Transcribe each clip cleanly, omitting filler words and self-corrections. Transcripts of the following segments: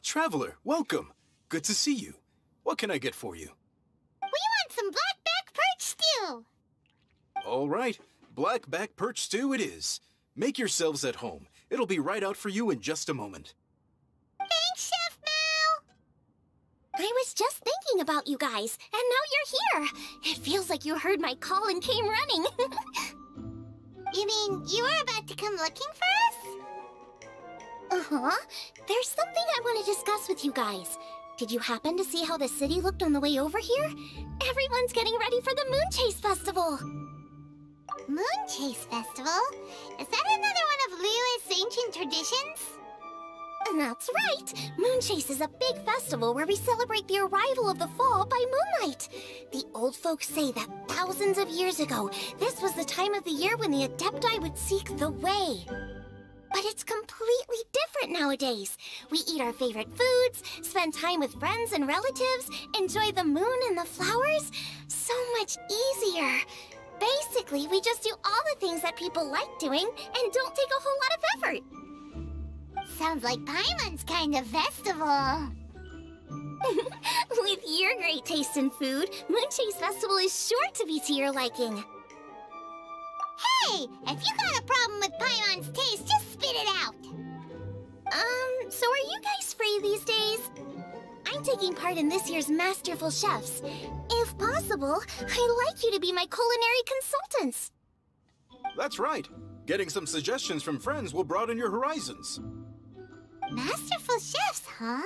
Traveler, welcome. Good to see you. What can I get for you? We want some blackback perch stew. All right, blackback perch stew it is. Make yourselves at home. It'll be right out for you in just a moment. Thanks, Chef Mao. I was just thinking about you guys, and now you're here. It feels like you heard my call and came running. You mean you were about to come looking for us? Uh-huh. There's something I want to discuss with you guys. Did you happen to see how the city looked on the way over here? Everyone's getting ready for the Moon Chase Festival. Moon Chase Festival? Is that another one of Liyue's ancient traditions? That's right! Moon Chase is a big festival where we celebrate the arrival of the fall by moonlight. The old folks say that thousands of years ago, this was the time of the year when the Adepti would seek the way. But it's completely different nowadays. We eat our favorite foods, spend time with friends and relatives, enjoy the moon and the flowers. So much easier. Basically, we just do all the things that people like doing and don't take a whole lot of effort. Sounds like Paimon's kind of festival. With your great taste in food, Moon Chase Festival is sure to be to your liking. Hey, if you got a problem with Paimon's taste, just spit it out. So are you guys free these days? I'm taking part in this year's Masterful Chefs. If possible, I'd like you to be my culinary consultants. That's right. Getting some suggestions from friends will broaden your horizons. Masterful chefs, huh?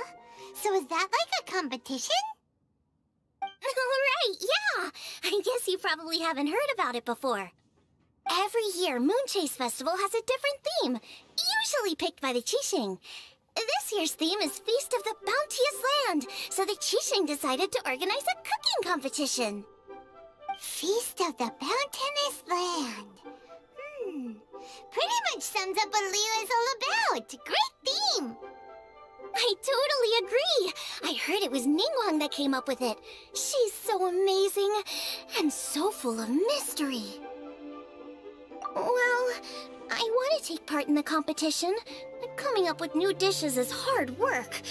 So is that like a competition? Right, yeah! I guess you probably haven't heard about it before. Every year, Moon Chase Festival has a different theme, usually picked by the Qixing. This year's theme is Feast of the Bounteous Land, so the Qixing decided to organize a cooking competition. Feast of the Bounteous Land. Pretty much sums up what Liyue is all about. Great theme. I totally agree. I heard it was Ningguang that came up with it. She's so amazing and so full of mystery. Well, I want to take part in the competition. Coming up with new dishes is hard work.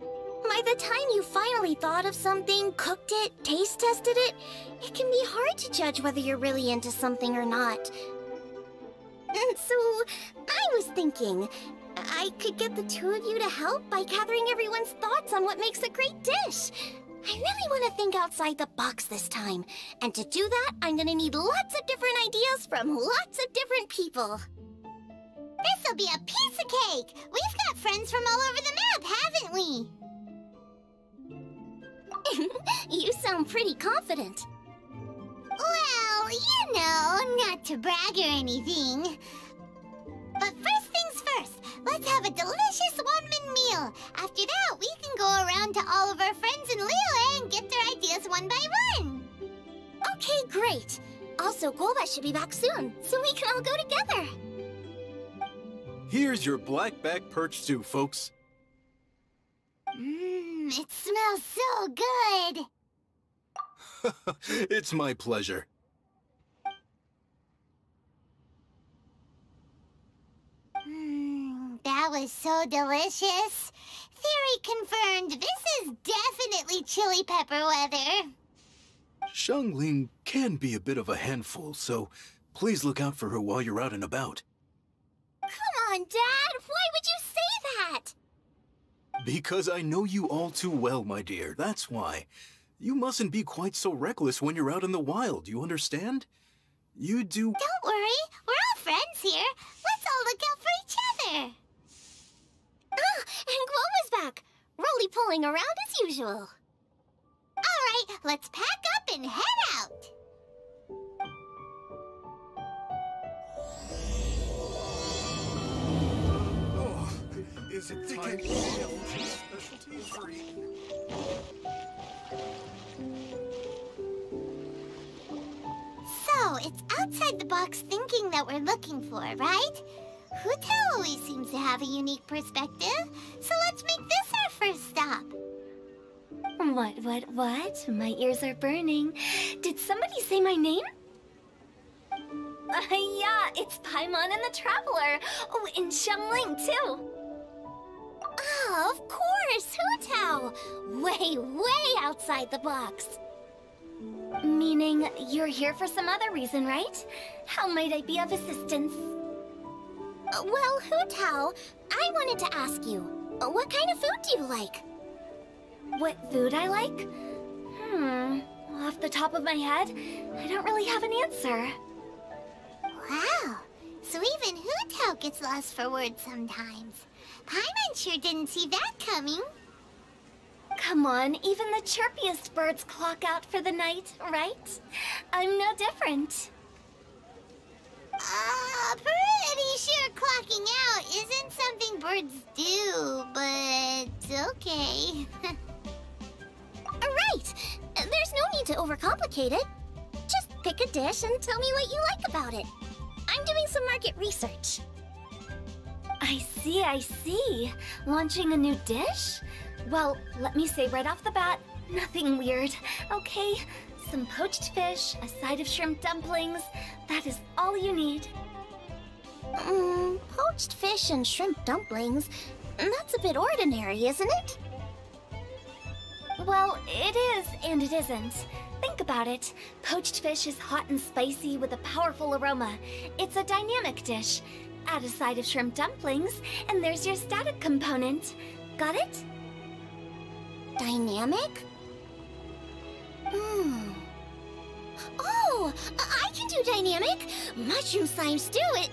By the time you finally thought of something, cooked it, taste tested it, it can be hard to judge whether you're really into something or not. So, I was thinking, I could get the two of you to help by gathering everyone's thoughts on what makes a great dish. I really want to think outside the box this time. And to do that, I'm gonna need lots of different ideas from lots of different people. This'll be a piece of cake! We've got friends from all over the map, haven't we? You sound pretty confident. Well, you know, not to brag or anything. But first things first, let's have a delicious Wanmin meal. After that, we can go around to all of our friends in Liyue and get their ideas one by one. Okay, great. Also, Golba should be back soon, so we can all go together. Here's your blackback perch stew, folks. It smells so good. It's my pleasure. That was so delicious. Theory confirmed, this is definitely chili pepper weather. Xiangling can be a bit of a handful, so please look out for her while you're out and about. Come on, Dad! Why would you say that? Because I know you all too well, my dear, that's why. You mustn't be quite so reckless when you're out in the wild, you understand? You do— Don't worry, we're all friends here. Let's all look out for each other. Ah, and Guoma's back, roly-poling around as usual. All right, let's pack up and head out. Oh, is it time for specialty free? So, it's outside the box thinking that we're looking for, right? Hütte always seems to have a unique perspective, so let's make this our first stop. What? My ears are burning. Did somebody say my name? Yeah, it's Paimon and the Traveler. Oh, and Xiangling, too. Ah, of course, Hu-Tao! Way, way outside the box. Meaning you're here for some other reason, right? How might I be of assistance? Well, Hu-Tao, I wanted to ask you, what kind of food do you like? What food I like? Off the top of my head, I don't really have an answer. Wow, so even Hu-Tao gets lost for words sometimes. Paimon sure didn't see that coming. Come on, even the chirpiest birds clock out for the night, right? I'm no different. Pretty sure clocking out isn't something birds do, but okay. Right! There's no need to overcomplicate it. Just pick a dish and tell me what you like about it. I'm doing some market research. I see. Launching a new dish? Well, let me say right off the bat, nothing weird, okay? Some poached fish, a side of shrimp dumplings. That is all you need. Poached fish and shrimp dumplings? That's a bit ordinary, isn't it? Well, it is and it isn't. Think about it. Poached fish is hot and spicy with a powerful aroma. It's a dynamic dish. Add a side of shrimp dumplings, and there's your static component. Got it? Dynamic? Oh, I can do dynamic. Mushroom slime stew it.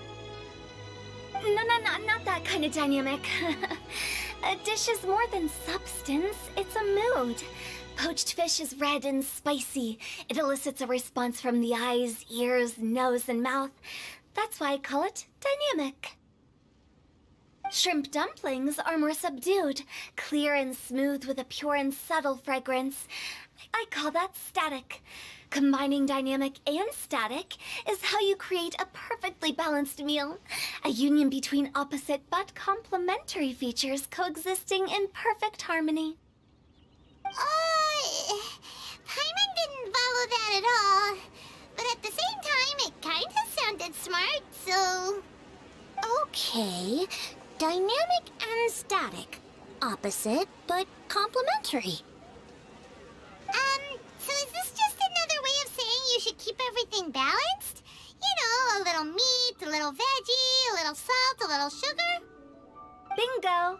No, not that kind of dynamic. A dish is more than substance, it's a mood. Poached fish is red and spicy. It elicits a response from the eyes, ears, nose, and mouth. That's why I call it dynamic. Shrimp dumplings are more subdued, clear and smooth with a pure and subtle fragrance. I call that static. Combining dynamic and static is how you create a perfectly balanced meal. A union between opposite but complementary features coexisting in perfect harmony. Paimon didn't follow that at all. But at the same time, it kinda sounded smart, so... Okay, dynamic and static. Opposite, but complementary. So is this just another way of saying you should keep everything balanced? You know, a little meat, a little veggie, a little salt, a little sugar? Bingo!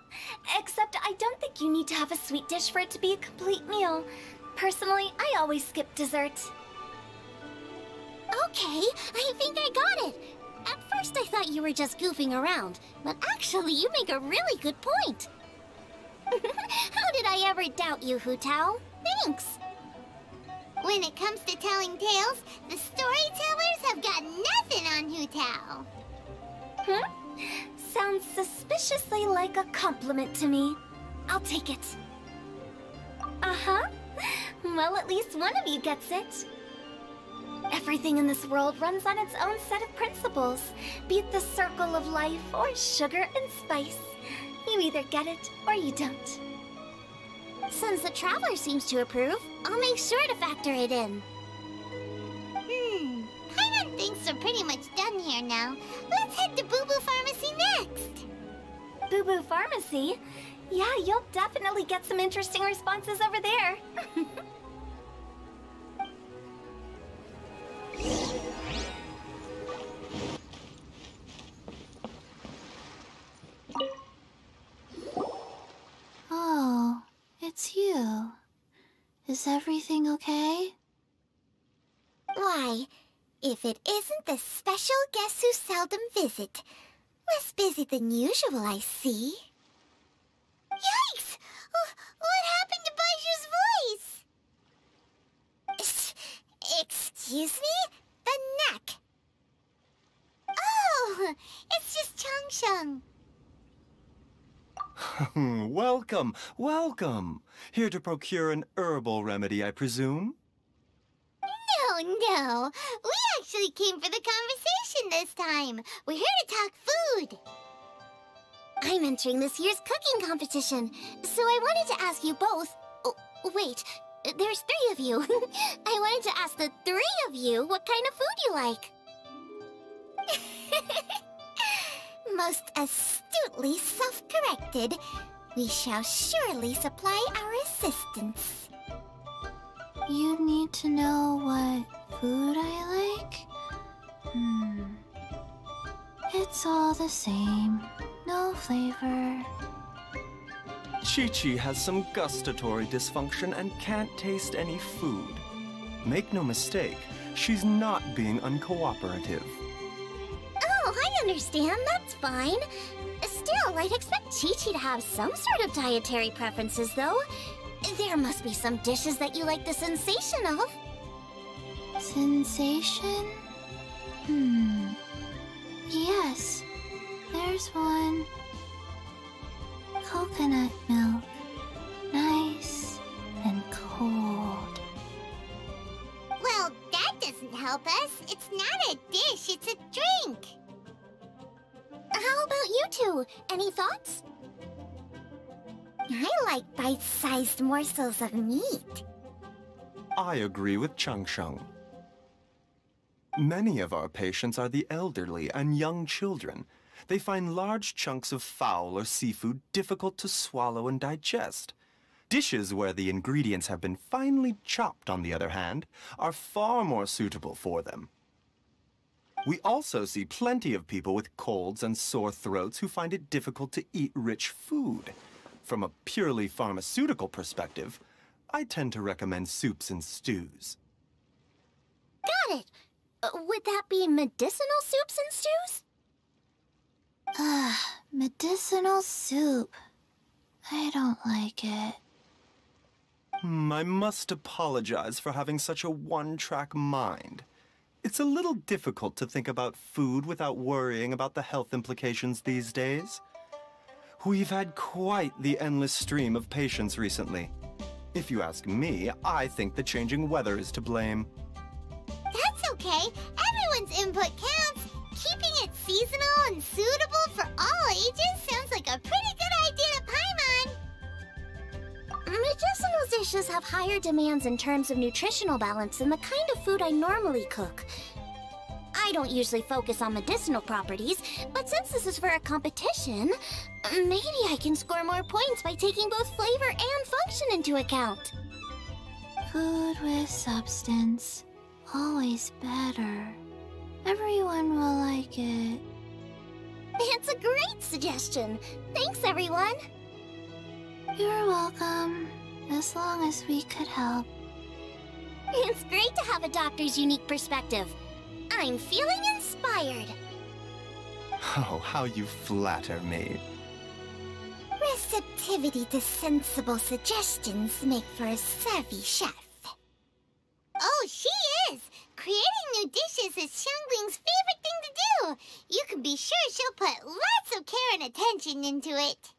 Except I don't think you need to have a sweet dish for it to be a complete meal. Personally, I always skip dessert. Okay, I think I got it. At first I thought you were just goofing around, but actually you make a really good point. How did I ever doubt you, Hu-Tao? Thanks. When it comes to telling tales, the storytellers have got nothing on Hu-Tao. Sounds suspiciously like a compliment to me. I'll take it. Uh-huh. Well, at least one of you gets it. Everything in this world runs on its own set of principles, be it the circle of life or sugar and spice. You either get it or you don't. Since the Traveler seems to approve, I'll make sure to factor it in. Paimon thinks we're pretty much done here now. Let's head to Bubu Pharmacy next. Bubu Pharmacy? Yeah, you'll definitely get some interesting responses over there. Oh, it's you. Is everything okay? Why, if it isn't the special guests who seldom visit. Less busy than usual, I see. Yikes! What happened to Baiju's voice? Excuse me? The neck. Oh, it's just Changsheng. Welcome. Here to procure an herbal remedy, I presume? No. We actually came for the conversation this time. We're here to talk food. I'm entering this year's cooking competition, so I wanted to ask you both... Oh, wait, there's 3 of you. I wanted to ask the 3 of you what kind of food you like. Most astutely self-corrected. We shall surely supply our assistance. You need to know what food I like? It's all the same. No flavor. Chi-Chi has some gustatory dysfunction and can't taste any food. Make no mistake, she's not being uncooperative. Oh, I understand. That's fine. Still, I'd expect Chi-Chi to have some sort of dietary preferences, though. There must be some dishes that you like the sensation of. Sensation? Yes, there's one. Coconut milk. Nice and cold. Well, that doesn't help us. It's not a dish, it's a drink. How about you two? Any thoughts? I like bite-sized morsels of meat. I agree with Chang Sheng. Many of our patients are the elderly and young children. They find large chunks of fowl or seafood difficult to swallow and digest. Dishes where the ingredients have been finely chopped, on the other hand, are far more suitable for them. We also see plenty of people with colds and sore throats who find it difficult to eat rich food. From a purely pharmaceutical perspective, I tend to recommend soups and stews. Got it. Would that be medicinal soups and stews? Medicinal soup. I don't like it. I must apologize for having such a one-track mind. It's a little difficult to think about food without worrying about the health implications these days. We've had quite the endless stream of patients recently. If you ask me, I think the changing weather is to blame. That's okay. Everyone's input counts. Keeping it seasonal and suitable for all ages sounds like a pretty good idea to Paimon. Medicinal dishes have higher demands in terms of nutritional balance than the kind of food I normally cook. I don't usually focus on medicinal properties, but since this is for a competition, maybe I can score more points by taking both flavor and function into account. Food with substance. Always better. Everyone will like it. It's a great suggestion. Thanks, everyone. You're welcome. As long as we could help. It's great to have a doctor's unique perspective. I'm feeling inspired. Oh, how you flatter me. Receptivity to sensible suggestions make for a savvy chef. Oh, she is! Creating new dishes is Xiangling's favorite thing to do. You can be sure she'll put lots of care and attention into it.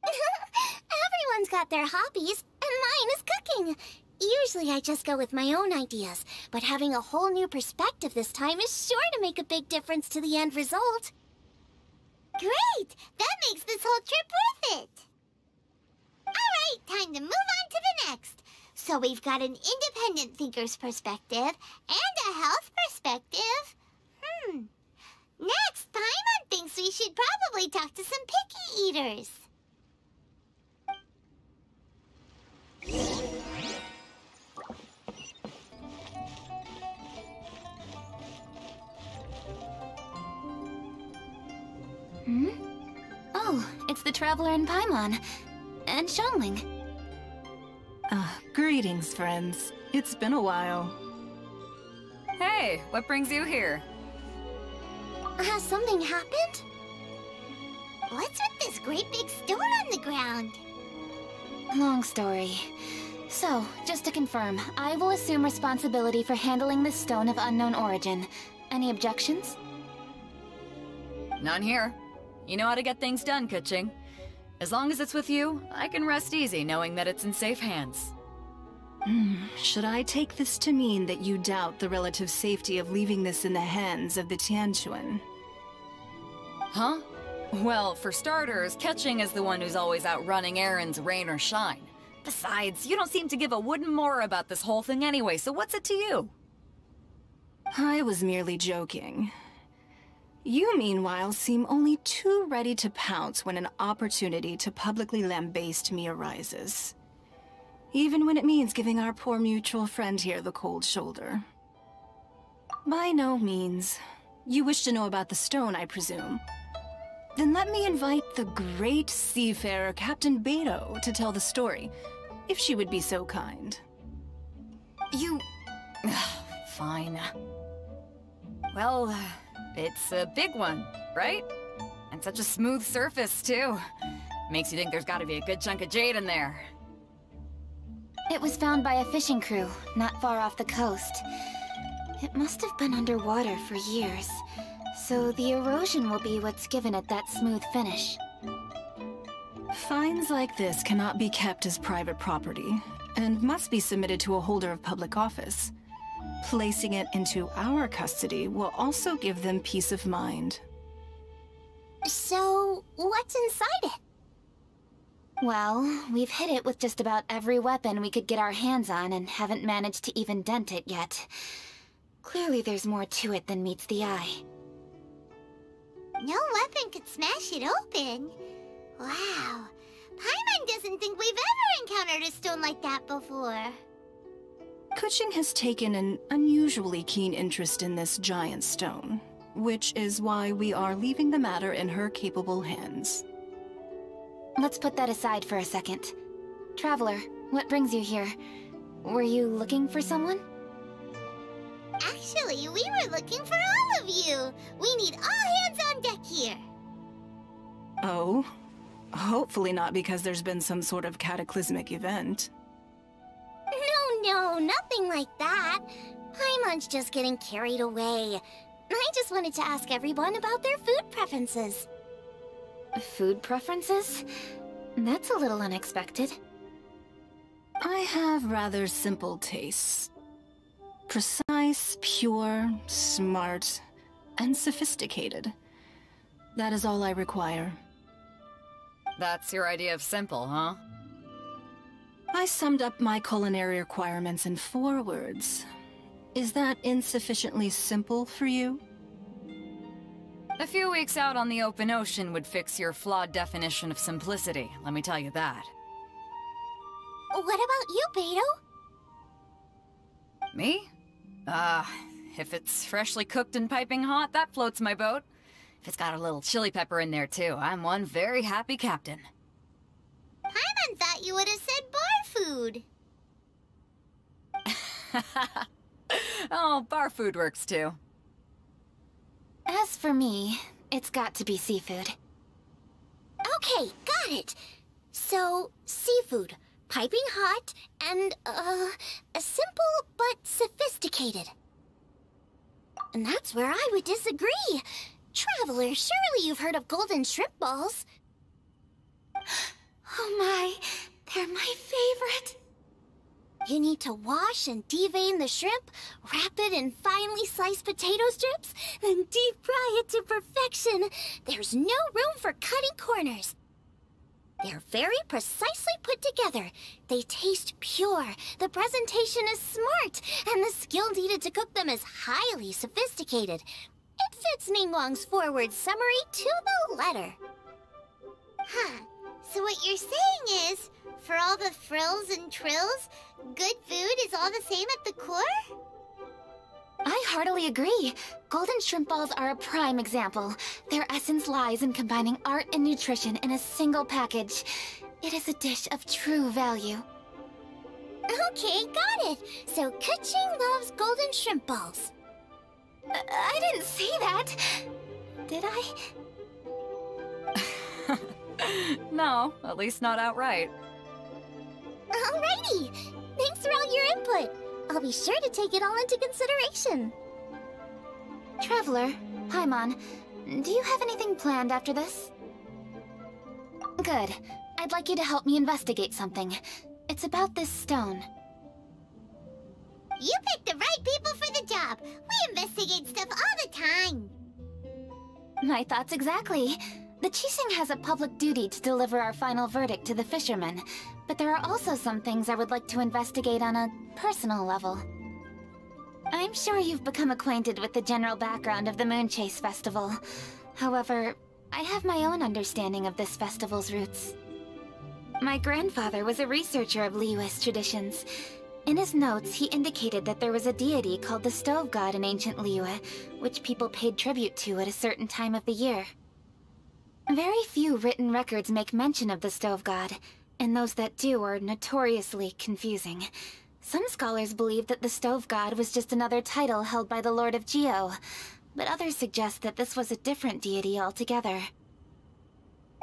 Everyone's got their hobbies, and mine is cooking. Usually I just go with my own ideas, but having a whole new perspective this time is sure to make a big difference to the end result. Great! That makes this whole trip worth it. Alright, time to move on to the next. So we've got an independent thinker's perspective and a health perspective. Next, Paimon thinks we should probably talk to some picky eaters. Oh, it's the Traveler and Paimon. And Xiangling. Greetings, friends. It's been a while. Hey, what brings you here? Has something happened? What's with this great big stone on the ground? Long story. So, just to confirm, I will assume responsibility for handling this stone of unknown origin. Any objections? None here. You know how to get things done, Keqing. As long as it's with you, I can rest easy knowing that it's in safe hands. Should I take this to mean that you doubt the relative safety of leaving this in the hands of the Tianquan? Huh? Well, for starters, Keqing is the one who's always out running errands, rain or shine. Besides, you don't seem to give a wooden more about this whole thing anyway, so what's it to you? I was merely joking. You, meanwhile, seem only too ready to pounce when an opportunity to publicly lambaste me arises. Even when it means giving our poor mutual friend here the cold shoulder. By no means. You wish to know about the stone, I presume. Then let me invite the great seafarer Captain Beto to tell the story, if she would be so kind. You... Fine. Well, it's a big one, right? And such a smooth surface, too. Makes you think there's gotta be a good chunk of jade in there. It was found by a fishing crew, not far off the coast. It must have been underwater for years, so the erosion will be what's given it that smooth finish. Finds like this cannot be kept as private property, and must be submitted to a holder of public office. Placing it into our custody will also give them peace of mind. So, what's inside it? Well, we've hit it with just about every weapon we could get our hands on and haven't managed to even dent it yet. Clearly there's more to it than meets the eye. No weapon could smash it open. Wow. Paimon doesn't think we've ever encountered a stone like that before. Kuching has taken an unusually keen interest in this giant stone, which is why we are leaving the matter in her capable hands. Let's put that aside for a second. Traveler, what brings you here? Were you looking for someone? Actually, we were looking for all of you. We need all hands on deck here. Oh? Hopefully not because there's been some sort of cataclysmic event. No, nothing like that. Paimon's just getting carried away. I just wanted to ask everyone about their food preferences. Food preferences? That's a little unexpected. I have rather simple tastes. Precise, pure, smart, and sophisticated. That is all I require. That's your idea of simple, huh? I summed up my culinary requirements in 4 words. Is that insufficiently simple for you? A few weeks out on the open ocean would fix your flawed definition of simplicity, let me tell you that. What about you, Beto? Me? If it's freshly cooked and piping hot, that floats my boat. If it's got a little chili pepper in there too, I'm one very happy captain. Paimon thought you would have said bar food. Oh, bar food works too. As for me, it's got to be seafood. Okay, got it. So, seafood, piping hot, and, simple but sophisticated. And that's where I would disagree. Traveler, surely you've heard of golden shrimp balls. Oh my, they're my favorite. You need to wash and devein the shrimp, wrap it in finely sliced potato strips, then deep fry it to perfection. There's no room for cutting corners. They're very precisely put together. They taste pure, the presentation is smart, and the skill needed to cook them is highly sophisticated. It fits Ningguang's forward summary to the letter. Huh. So what you're saying is, for all the frills and trills, good food is all the same at the core? I heartily agree. Golden shrimp balls are a prime example. Their essence lies in combining art and nutrition in a single package. It is a dish of true value. Okay, got it. So Kuching loves golden shrimp balls. I didn't say that. Did I? No, at least not outright. Alrighty! Thanks for all your input. I'll be sure to take it all into consideration. Traveler, Paimon, do you have anything planned after this? Good. I'd like you to help me investigate something. It's about this stone. You picked the right people for the job. We investigate stuff all the time. My thoughts exactly. The Qixing has a public duty to deliver our final verdict to the fishermen, but there are also some things I would like to investigate on a personal level. I'm sure you've become acquainted with the general background of the Moonchase Festival. However, I have my own understanding of this festival's roots. My grandfather was a researcher of Liyue's traditions. In his notes, he indicated that there was a deity called the Stove God in ancient Liyue, which people paid tribute to at a certain time of the year. Very few written records make mention of the Stove God, and those that do are notoriously confusing. Some scholars believe that the Stove God was just another title held by the Lord of Geo, but others suggest that this was a different deity altogether.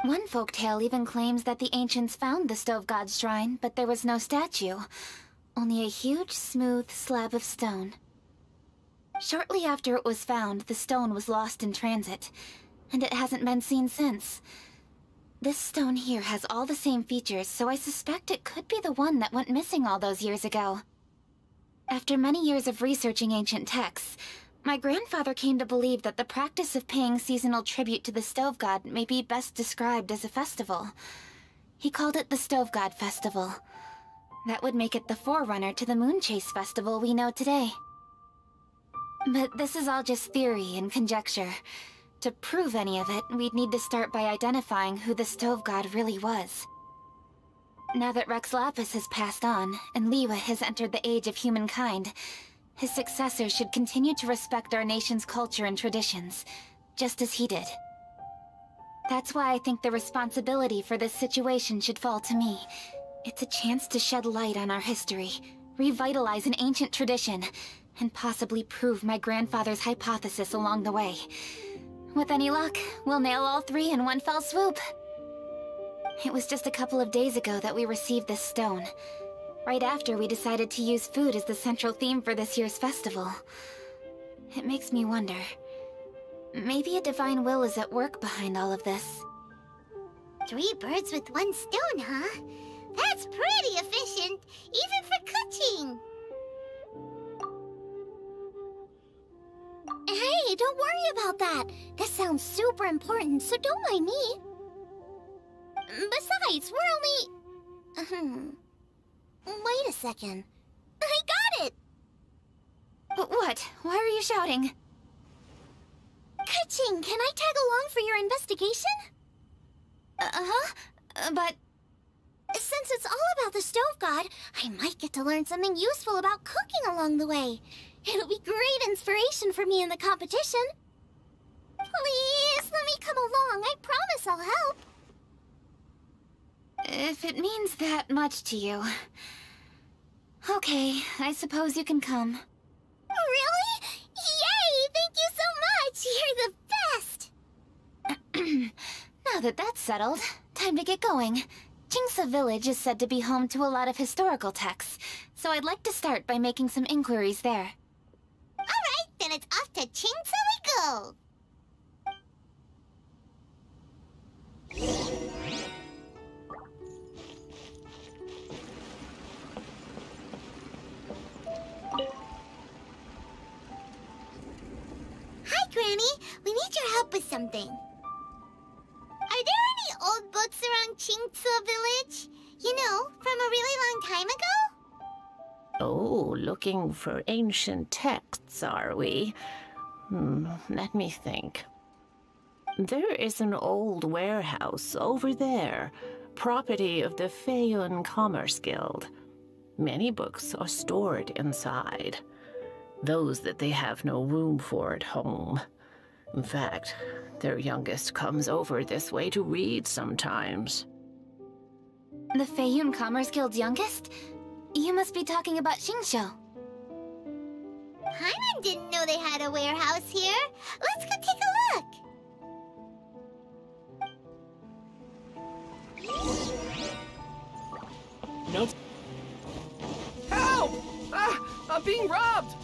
One folktale even claims that the ancients found the Stove God's shrine, but there was no statue, only a huge, smooth slab of stone. Shortly after it was found, the stone was lost in transit, and it hasn't been seen since. This stone here has all the same features, so I suspect it could be the one that went missing all those years ago. After many years of researching ancient texts, my grandfather came to believe that the practice of paying seasonal tribute to the Stove God may be best described as a festival. He called it the Stove God Festival. That would make it the forerunner to the Moonchase Festival we know today. But this is all just theory and conjecture. To prove any of it, we'd need to start by identifying who the Stove God really was. Now that Rex Lapis has passed on, and Liyue has entered the age of humankind, his successors should continue to respect our nation's culture and traditions, just as he did. That's why I think the responsibility for this situation should fall to me. It's a chance to shed light on our history, revitalize an ancient tradition, and possibly prove my grandfather's hypothesis along the way. With any luck, we'll nail all three in one fell swoop. It was just a couple of days ago that we received this stone. Right after we decided to use food as the central theme for this year's festival. It makes me wonder. Maybe a divine will is at work behind all of this. 3 birds with 1 stone, huh? That's pretty efficient, even for cooking. Hey, don't worry about that. This sounds super important, so don't mind me. Besides, we're only... Wait a second. I got it! What? Why are you shouting? Ka-ching, can I tag along for your investigation? But... Since it's all about the Stove God, I might get to learn something useful about cooking along the way. It'll be great inspiration for me in the competition. Please, let me come along. I promise I'll help. If it means that much to you... Okay, I suppose you can come. Really? Yay! Thank you so much! You're the best! Now that that's settled, time to get going. Jingsa Village is said to be home to a lot of historical texts, so I'd like to start by making some inquiries there. Alright, then it's off to Jingsa we go! Hi, Granny. We need your help with something. Are there any old books around Jingsa Village? You know, from a really long time ago? Oh, looking for ancient texts, are we? Let me think. There is an old warehouse over there, property of the Feiyun Commerce Guild. Many books are stored inside. Those that they have no room for at home. In fact, their youngest comes over this way to read sometimes. The Feiyun Commerce Guild's youngest? You must be talking about Xingqiu. Paimon didn't know they had a warehouse here. Let's go take a look. No. Help! Ah! I'm being robbed!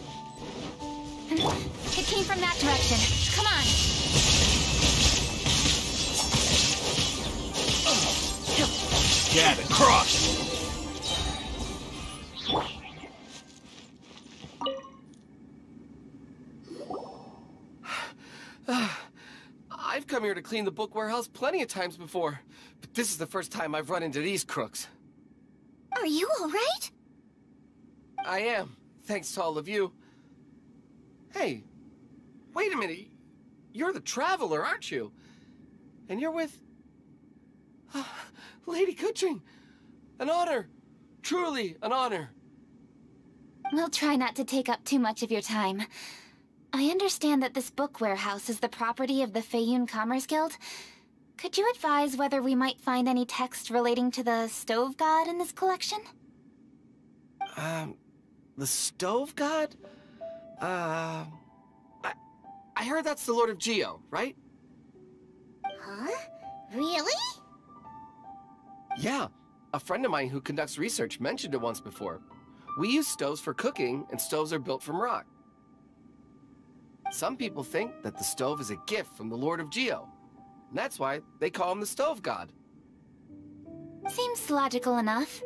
It came from that direction. Come on! Get it, crush! I've come here to clean the book warehouse plenty of times before, but this is the first time I've run into these crooks. Are you all right? I am, thanks to all of you. Hey, wait a minute. You're the traveler, aren't you? And you're with... Lady Kuching. An honor. Truly an honor. We'll try not to take up too much of your time. I understand that this book warehouse is the property of the Feiyun Commerce Guild. Could you advise whether we might find any text relating to the stove god in this collection? The stove god? I heard that's the Lord of Geo, right? Huh? Really? Yeah. A friend of mine who conducts research mentioned it once before. We use stoves for cooking, and stoves are built from rock. Some people think that the stove is a gift from the Lord of Geo. And that's why they call him the stove god. Seems logical enough.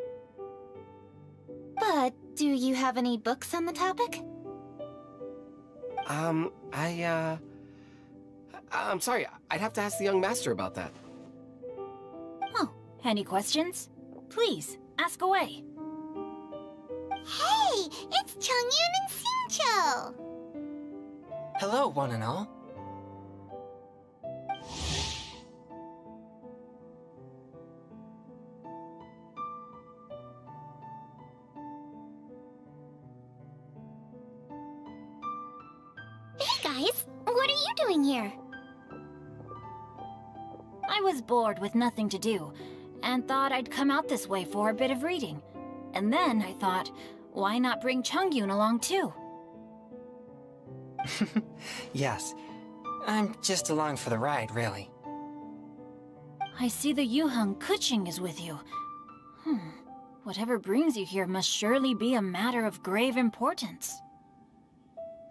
But do you have any books on the topic? I'm sorry. I'd have to ask the young master about that. Oh, any questions? Please, ask away. Hey, it's Chongyun and Xingqiu! Hello, one and all. Hey guys, what are you doing here? I was bored with nothing to do, and thought I'd come out this way for a bit of reading. And then I thought, why not bring Chongyun along too? Yes, I'm just along for the ride, really. I see the Yujing Kuching is with you. Whatever brings you here must surely be a matter of grave importance.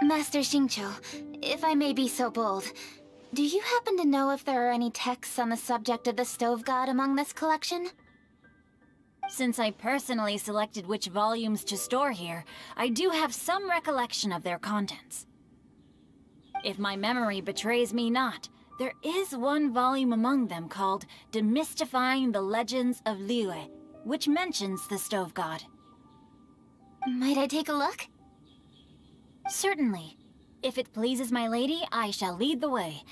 Master Xingqiu, if I may be so bold, do you happen to know if there are any texts on the subject of the stove god among this collection? Since I personally selected which volumes to store here, I do have some recollection of their contents. If my memory betrays me not, there is one volume among them called Demystifying the Legends of Liyue, which mentions the stove god. Might I take a look? Certainly. If it pleases my lady, I shall lead the way.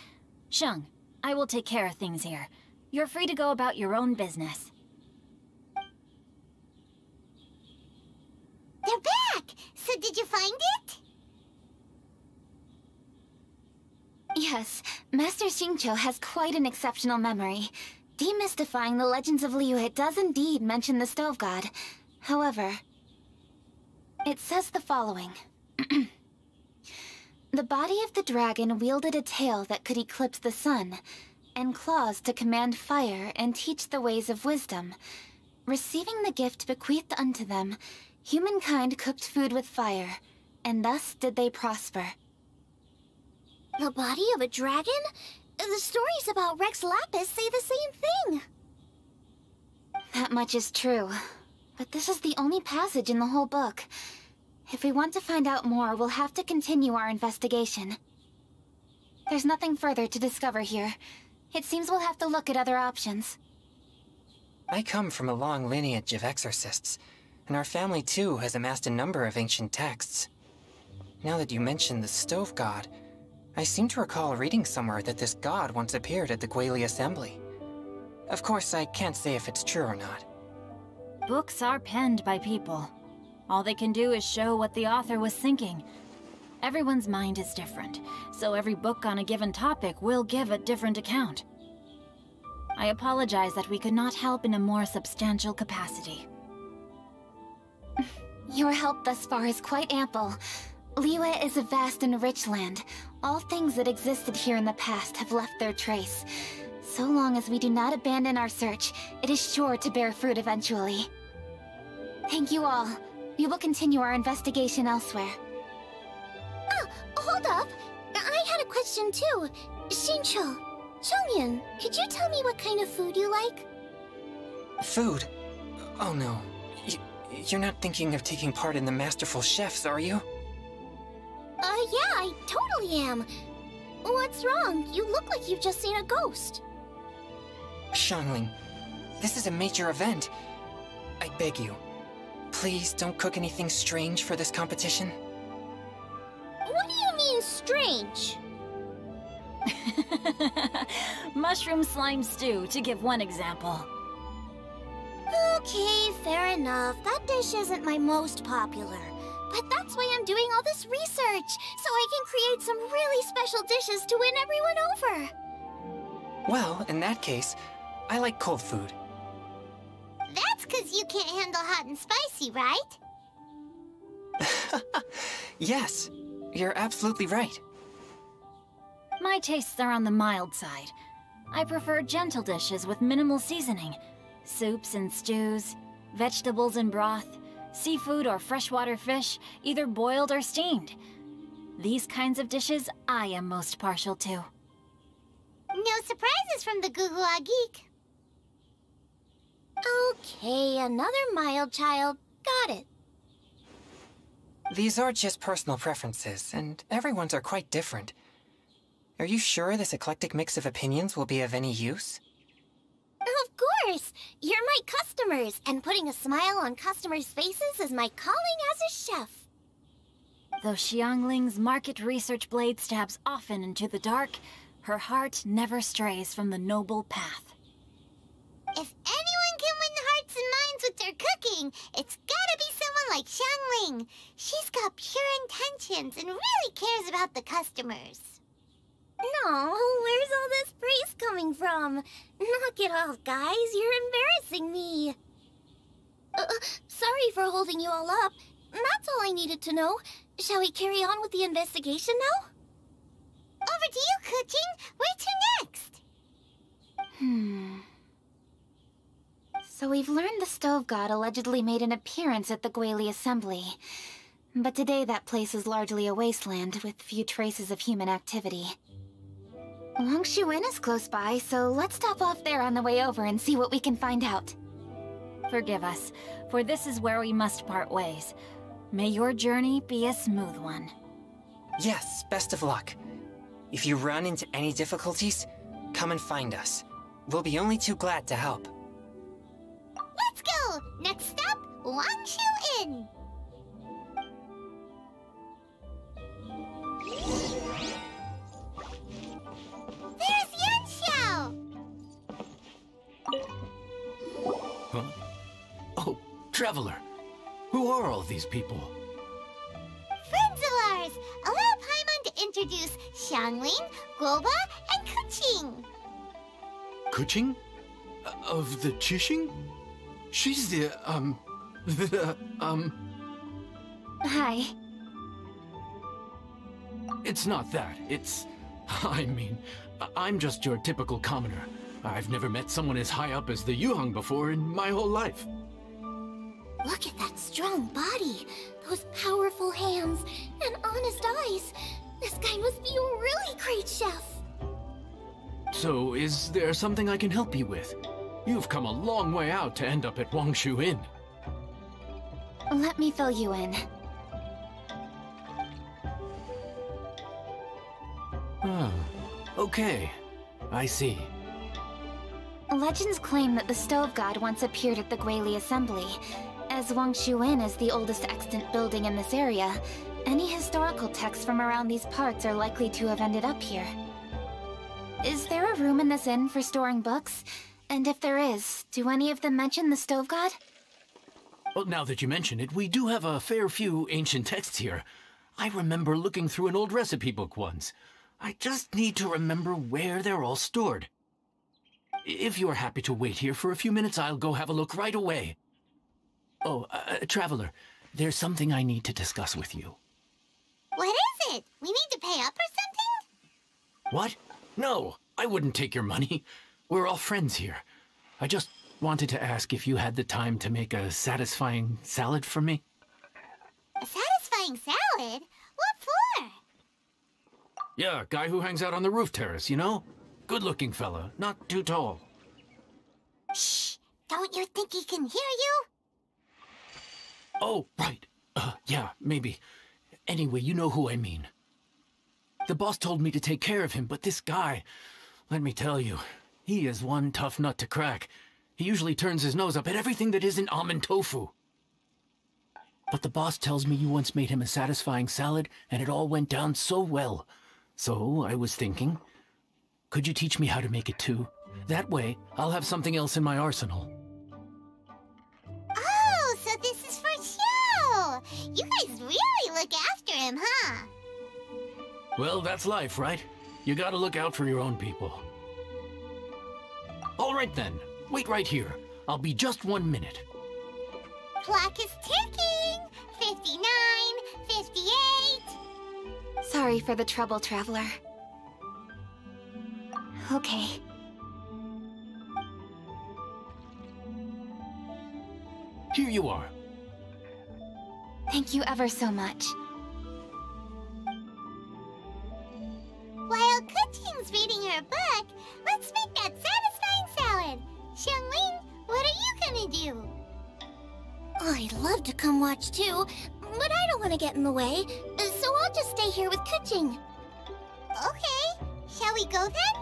Sheng, I will take care of things here. You're free to go about your own business. They're back! So did you find it? Yes, Master Xingqiu has quite an exceptional memory. Demystifying the Legends of Liyue does indeed mention the stove god. However, it says the following. The body of the dragon wielded a tail that could eclipse the sun, and claws to command fire and teach the ways of wisdom. Receiving the gift bequeathed unto them, humankind cooked food with fire, and thus did they prosper. The body of a dragon? The stories about Rex Lapis say the same thing. That much is true, but this is the only passage in the whole book. If we want to find out more, we'll have to continue our investigation. There's nothing further to discover here. It seems we'll have to look at other options. I come from a long lineage of exorcists, and our family too has amassed a number of ancient texts. Now that you mention the stove god, I seem to recall reading somewhere that this god once appeared at the Guili Assembly. Of course, I can't say if it's true or not. Books are penned by people. All they can do is show what the author was thinking. Everyone's mind is different, so every book on a given topic will give a different account. I apologize that we could not help in a more substantial capacity. Your help thus far is quite ample. Liyue is a vast and rich land. All things that existed here in the past have left their trace. So long as we do not abandon our search, it is sure to bear fruit eventually. Thank you all. We will continue our investigation elsewhere. Ah, hold up. I had a question too. Xingqiu, Chongyun, could you tell me what kind of food you like? Food? Oh no. You're not thinking of taking part in the Masterful Chefs, are you? Yeah, I totally am. What's wrong? You look like you've just seen a ghost. Xiangling, this is a major event. I beg you, please don't cook anything strange for this competition. What do you mean change. Mushroom slime stew, to give one example. Okay, fair enough. That dish isn't my most popular. But that's why I'm doing all this research, so I can create some really special dishes to win everyone over. Well, in that case, I like cold food. That's because you can't handle hot and spicy, right? Yes, you're absolutely right. My tastes are on the mild side. I prefer gentle dishes with minimal seasoning. Soups and stews, vegetables and broth, seafood or freshwater fish, either boiled or steamed. These kinds of dishes I am most partial to. No surprises from the Gugua Geek. Okay, another mild child. Got it. These are just personal preferences, and everyone's are quite different. Are you sure this eclectic mix of opinions will be of any use? Of course! You're my customers, and putting a smile on customers' faces is my calling as a chef. Though Xiangling's market research blade stabs often into the dark, her heart never strays from the noble path. If anyone can win hearts and minds with their cooking, it's gotta be someone like Xiangling. She's got pure intentions and really cares about the customers. No, where's all this praise coming from? Knock it off, guys. You're embarrassing me. Sorry for holding you all up. That's all I needed to know. Shall we carry on with the investigation now? Over to you, Kuching. Where to next? So we've learned the Stove God allegedly made an appearance at the Guili Assembly. But today that place is largely a wasteland with few traces of human activity. Wangshu Inn is close by, so let's stop off there on the way over and see what we can find out. Forgive us, for this is where we must part ways. May your journey be a smooth one. Yes, best of luck. If you run into any difficulties, come and find us. We'll be only too glad to help. Let's go! Next stop, Wangshu Inn! There's Yanxiao! Huh? Oh, Traveler. Who are all these people? Friends of ours! Allow Paimon to introduce Xiangling, Guoba, and Kuching. Kuching? Of the Chishing? She's the, Hi. It's not that. It's... I'm just your typical commoner. I've never met someone as high up as the Yuheng before in my whole life. Look at that strong body, those powerful hands, and honest eyes. This guy must be a really great chef. So, is there something I can help you with? You've come a long way out to end up at Wangshu Inn. Let me fill you in. Ah, okay. I see. Legends claim that the Stove God once appeared at the Guili Assembly. As Wangshu Inn is the oldest extant building in this area, any historical texts from around these parts are likely to have ended up here. Is there a room in this inn for storing books? And if there is, do any of them mention the Stove God? Well, now that you mention it, we do have a fair few ancient texts here. I remember looking through an old recipe book once. I just need to remember where they're all stored. If you're happy to wait here for a few minutes, I'll go have a look right away. Oh, Traveler, there's something I need to discuss with you. What is it? We need to pay up or something? What? No, I wouldn't take your money. We're all friends here. I just wanted to ask if you had the time to make a satisfying salad for me. A satisfying salad? What for? Yeah, guy who hangs out on the roof terrace, you know? Good-looking fella, not too tall. Shh! Don't you think he can hear you? Oh, right. Yeah, maybe. Anyway, you know who I mean. The boss told me to take care of him, but this guy, let me tell you, he is one tough nut to crack. He usually turns his nose up at everything that isn't almond tofu. But the boss tells me you once made him a satisfying salad, and it all went down so well. So I was thinking, could you teach me how to make it too? That way, I'll have something else in my arsenal. Oh, so this is for show! You guys really look after him, huh? Well, that's life, right? You gotta look out for your own people. All right then, wait right here. I'll be just 1 minute. Clock is ticking! 59, 58... Sorry for the trouble, Traveler. Okay. Here you are. Thank you ever so much. While Kuching's reading her book, let's make that satisfying salad. Xiangling, what are you gonna do? I'd love to come watch too, but I don't want to get in the way, so I'll just stay here with Kuching. Okay, shall we go then?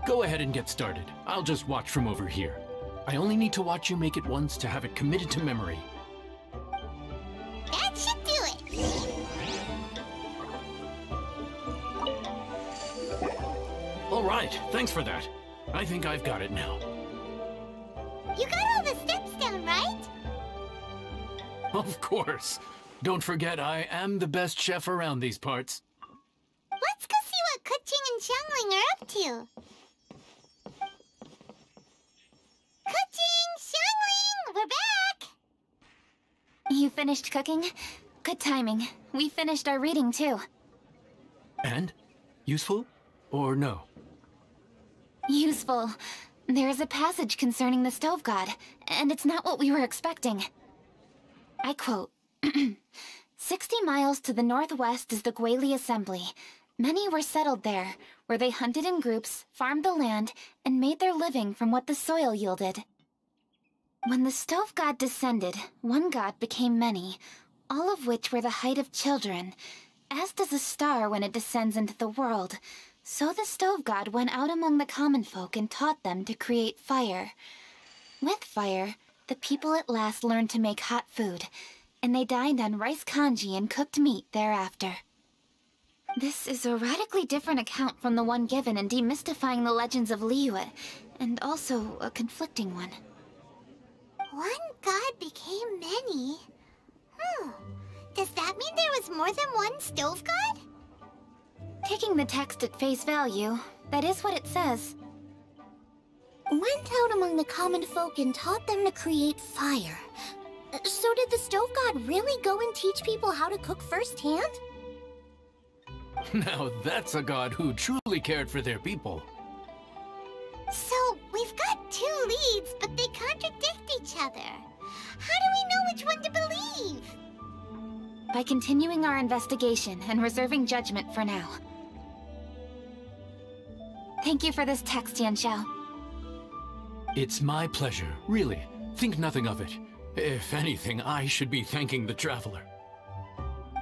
Go ahead and get started. I'll just watch from over here. I only need to watch you make it once to have it committed to memory. That should do it. All right, thanks for that. I think I've got it now. You got all the steps down, right? Of course. Don't forget, I am the best chef around these parts. Let's go see what Kuching and Xiangling are up to. Kuching, Xiangling, we're back! You finished cooking? Good timing. We finished our reading too. And? Useful? Or no? Useful. There is a passage concerning the stove god, and it's not what we were expecting. I quote, 60 miles to the northwest is the Guili Assembly. Many were settled there, where they hunted in groups, farmed the land, and made their living from what the soil yielded. When the stove god descended, one god became many, all of which were the height of children. As does a star when it descends into the world, so the stove god went out among the common folk and taught them to create fire. With fire, the people at last learned to make hot food, and they dined on rice congee and cooked meat thereafter. This is a radically different account from the one given in Demystifying the Legends of Liyue, and also a conflicting one. One god became many? Does that mean there was more than one stove god? Taking the text at face value, that is what it says. Went out among the common folk and taught them to create fire. So did the stove god really go and teach people how to cook firsthand? Now that's a god who truly cared for their people. So, we've got two leads, but they contradict each other. How do we know which one to believe? By continuing our investigation and reserving judgment for now. Thank you for this text, Yanxiao. It's my pleasure, really. Think nothing of it. If anything, I should be thanking the Traveler.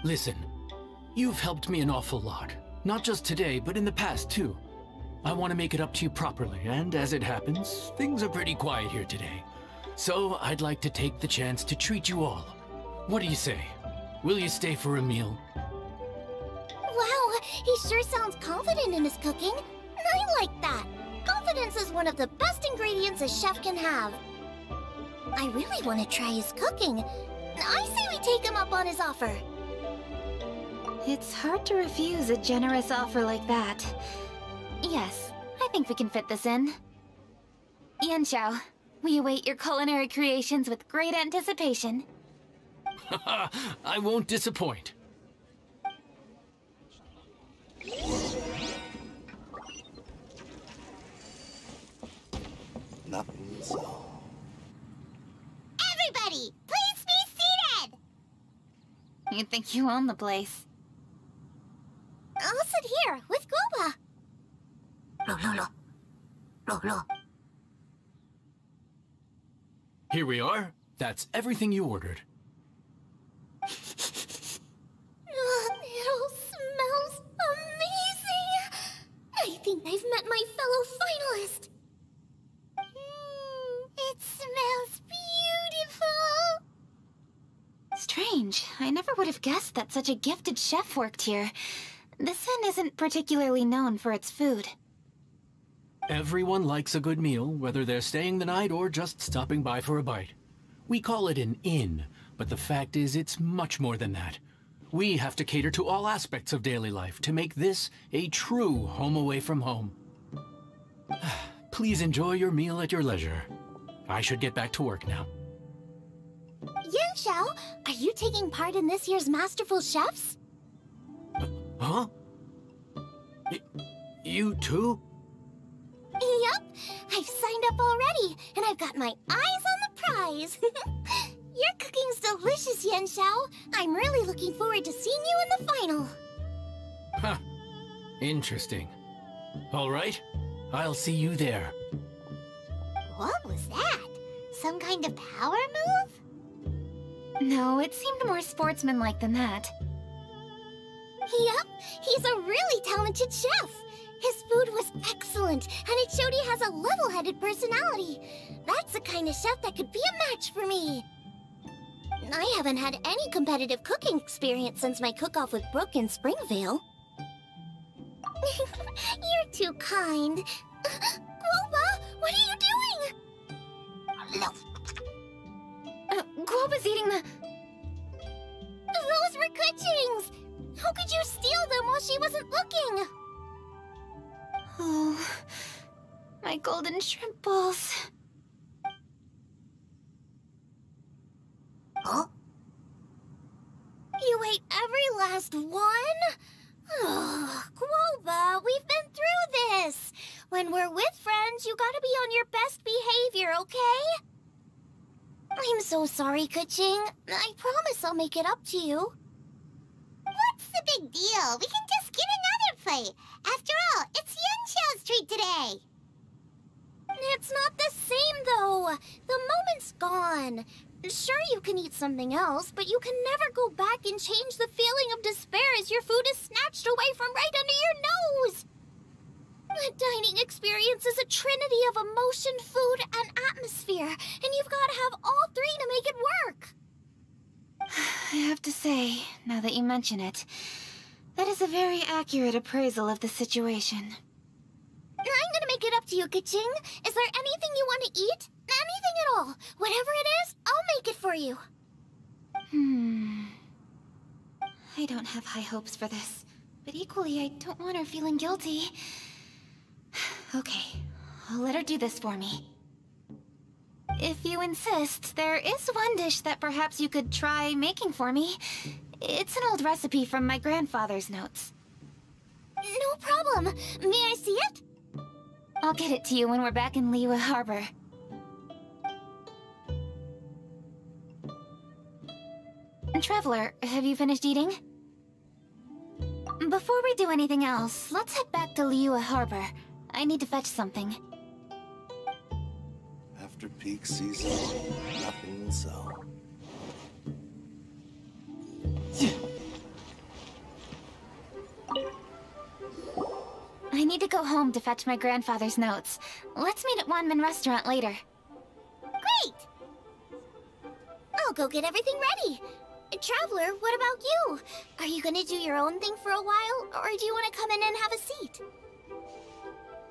Listen, you've helped me an awful lot. Not just today, but in the past, too. I want to make it up to you properly, and as it happens, things are pretty quiet here today. So I'd like to take the chance to treat you all. What do you say? Will you stay for a meal? Wow, he sure sounds confident in his cooking. I like that. Confidence is one of the best ingredients a chef can have. I really want to try his cooking. I say we take him up on his offer. It's hard to refuse a generous offer like that. Yes, I think we can fit this in. Yanxiao, we await your culinary creations with great anticipation. I won't disappoint. Nothing so. Everybody, please be seated! You think you own the place. I'll sit here with Guoba. Here we are. That's everything you ordered. It all smells amazing. I think I've met my fellow finalist. It smells beautiful. Strange. I never would have guessed that such a gifted chef worked here. This inn isn't particularly known for its food. Everyone likes a good meal, whether they're staying the night or just stopping by for a bite. We call it an inn, but the fact is it's much more than that. We have to cater to all aspects of daily life to make this a true home away from home. Please enjoy your meal at your leisure. I should get back to work now. Yanxiao, are you taking part in this year's Masterful Chefs? Huh? You too? Yup, I've signed up already, and I've got my eyes on the prize. Your cooking's delicious, Yanxiao. I'm really looking forward to seeing you in the final. Huh. Interesting. All right, I'll see you there. What was that? Some kind of power move? No, it seemed more sportsmanlike than that. Yup, he's a really talented chef. His food was excellent, and it showed he has a level-headed personality. That's the kind of chef that could be a match for me. I haven't had any competitive cooking experience since my cook-off with Brooke in Springvale. You're too kind. Guoba, what are you doing? Guoba's eating the... Those were Kuching's! How could you steal them while she wasn't looking? Oh, my golden shrimp balls. Huh? You ate every last one? Oh, Guoba, we've been through this. When we're with friends, you gotta be on your best behavior, okay? I'm so sorry, Kuching. I promise I'll make it up to you. What's the big deal? We can just get another plate. After all, it's Yanxiao's treat today. It's not the same, though. The moment's gone. Sure, you can eat something else, but you can never go back and change the feeling of despair as your food is snatched away from right under your nose. The dining experience is a trinity of emotion, food, and atmosphere, and you've got to have all three to make it work. I have to say, now that you mention it, that is a very accurate appraisal of the situation. I'm gonna make it up to you, Kuching. Is there anything you want to eat? Anything at all. Whatever it is, I'll make it for you. I don't have high hopes for this, but equally I don't want her feeling guilty. Okay, I'll let her do this for me. If you insist, there is one dish that perhaps you could try making for me. It's an old recipe from my grandfather's notes. No problem. May I see it? I'll get it to you when we're back in Liyue Harbor. Traveler, have you finished eating? Before we do anything else, let's head back to Liyue Harbor. I need to fetch something. After peak season, nothing will sell. I need to go home to fetch my grandfather's notes. Let's meet at Wanmin Restaurant later. Great! I'll go get everything ready. Traveler, what about you? Are you gonna do your own thing for a while, or do you want to come in and have a seat?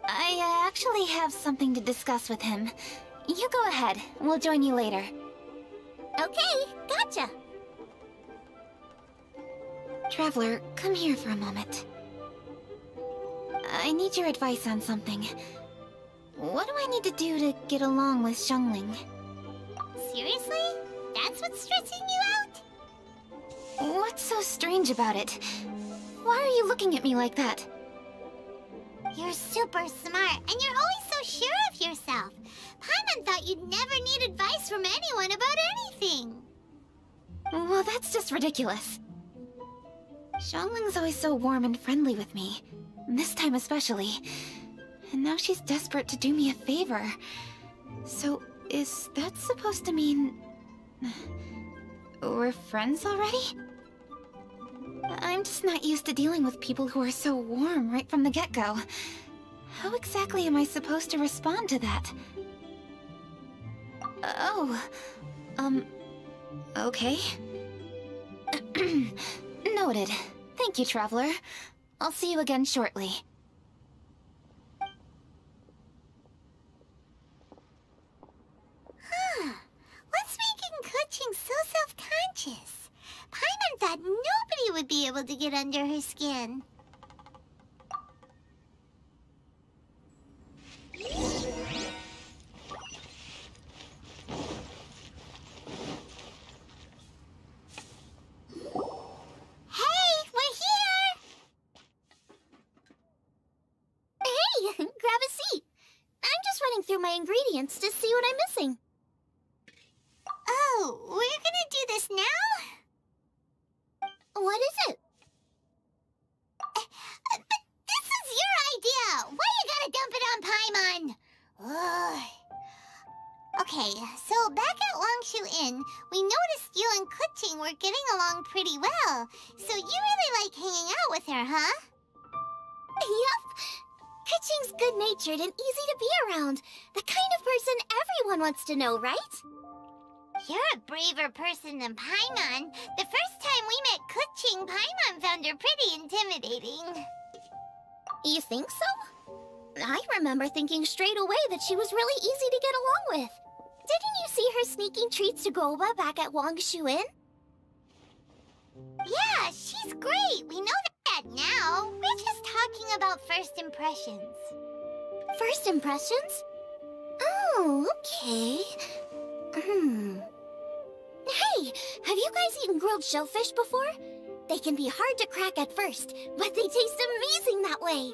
I actually have something to discuss with him. You go ahead. We'll join you later. Okay, gotcha. Traveler, come here for a moment. I need your advice on something. What do I need to do to get along with Xiangling? Seriously? That's what's stressing you out? What's so strange about it? Why are you looking at me like that? You're super smart, and you're always so sure of yourself. Paimon thought you'd never need advice from anyone about anything. Well, that's just ridiculous. Xiangling's always so warm and friendly with me. This time especially. And now she's desperate to do me a favor. So, is that supposed to mean... we're friends already? I'm just not used to dealing with people who are so warm right from the get-go. How exactly am I supposed to respond to that? Okay. Noted. Thank you, Traveler. I'll see you again shortly. What's making Kuching so self-conscious? Paimon thought nobody would be able to get under her skin. Grab a seat. I'm just running through my ingredients to see what I'm missing. Oh, we're gonna do this now? What is it? But this is your idea! Why you gotta dump it on Paimon? Ugh. Okay, so back at Wangshu Inn, we noticed you and Kuching were getting along pretty well. So you really like hanging out with her, huh? Yep. Kuching's good-natured and easy to be around. The kind of person everyone wants to know, right? You're a braver person than Paimon. The first time we met Kuching, Paimon found her pretty intimidating. You think so? I remember thinking straight away that she was really easy to get along with. Didn't you see her sneaking treats to Goba back at Wangshu Inn? Yeah, she's great. We know that now. We're just talking about first impressions. First impressions? Oh, okay. Hey, have you guys eaten grilled shellfish before? They can be hard to crack at first, but they taste amazing that way.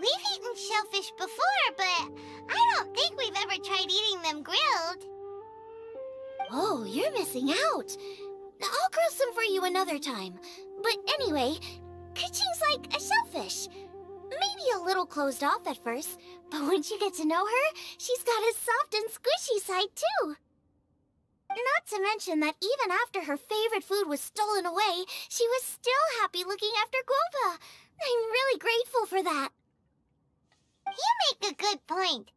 We've eaten shellfish before, but I don't think we've ever tried eating them grilled. Oh, you're missing out. I'll grill some for you another time. But anyway, Kuching's like a shellfish. Maybe a little closed off at first, but once you get to know her, she's got a soft and squishy side too. Not to mention that even after her favorite food was stolen away, she was still happy looking after Guoba. I'm really grateful for that. You make a good point.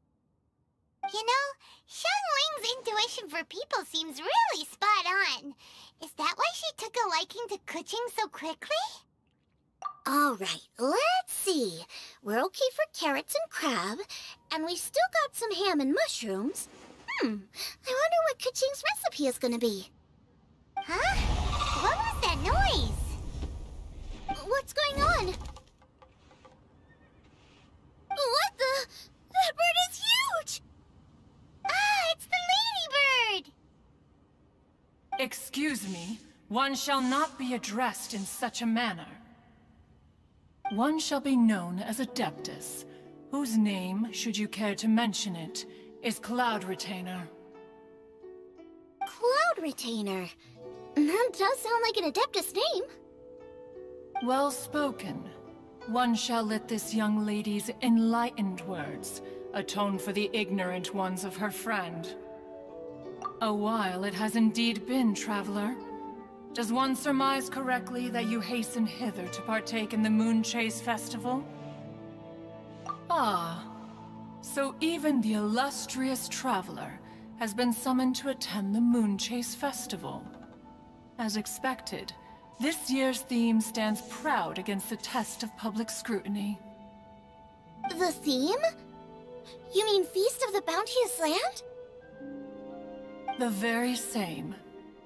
You know, Xiangling's intuition for people seems really spot on. Is that why she took a liking to Kuching so quickly? All right, let's see. We're okay for carrots and crab, and we still got some ham and mushrooms. I wonder what Kuching's recipe is gonna be. Huh? What was that noise? What's going on? What the? That bird is huge! Ah, it's the ladybird! Excuse me, one shall not be addressed in such a manner. One shall be known as Adeptus, whose name, should you care to mention it, is Cloud Retainer. Cloud Retainer? That does sound like an Adeptus name. Well spoken. One shall let this young lady's enlightened words atone for the ignorant ones of her friend. A while it has indeed been, traveler. Does one surmise correctly that you hasten hither to partake in the Moon Chase Festival? Ah, so even the illustrious traveler has been summoned to attend the Moon Chase Festival. As expected, this year's theme stands proud against the test of public scrutiny. The theme? You mean Feast of the Bounteous Land? The very same.